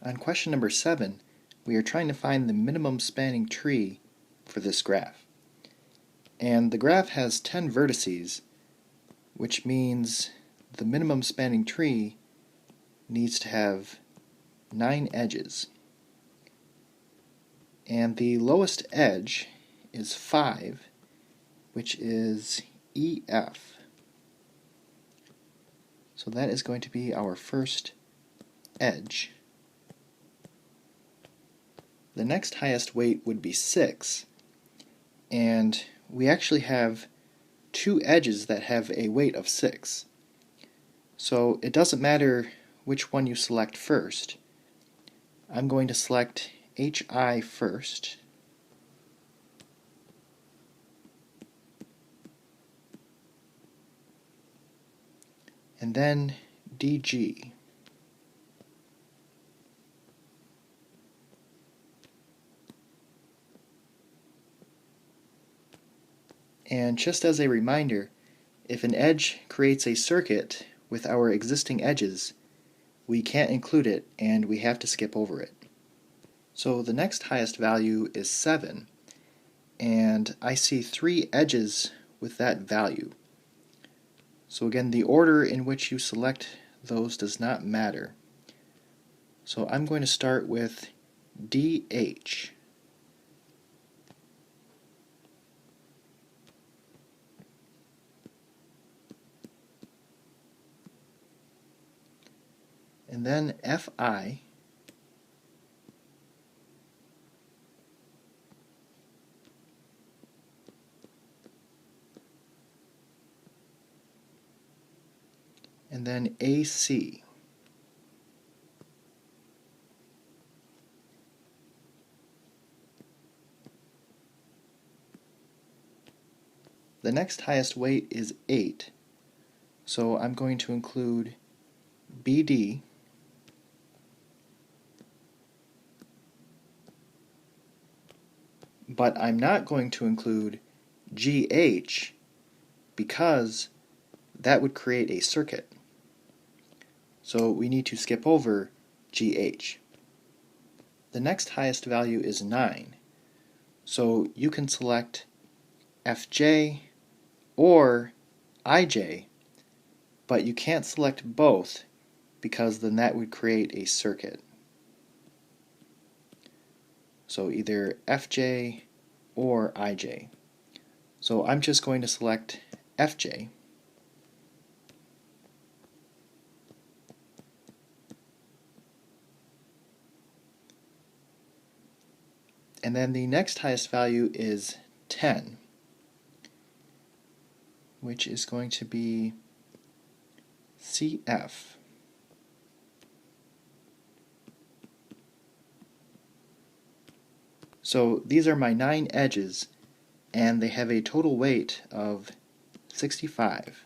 On question number 7, we are trying to find the minimum spanning tree for this graph. And the graph has 10 vertices, which means the minimum spanning tree needs to have 9 edges. And the lowest edge is 5, which is EF. So that is going to be our first edge. The next highest weight would be 6, and we actually have 2 edges that have a weight of 6. So it doesn't matter which one you select first. I'm going to select HI first. And then DG. And just as a reminder, if an edge creates a circuit with our existing edges, we can't include it and we have to skip over it. So the next highest value is 7, and I see 3 edges with that value. So again, the order in which you select those does not matter. So I'm going to start with DH. And then FI. And then AC. The next highest weight is 8, so I'm going to include BD, but I'm not going to include GH because that would create a circuit. So we need to skip over GH. The next highest value is 9, so you can select FJ or IJ, but you can't select both because then that would create a circuit. So either FJ or IJ. So I'm just going to select FJ. And then the next highest value is 10, which is going to be CF. So these are my 9 edges, and they have a total weight of 65.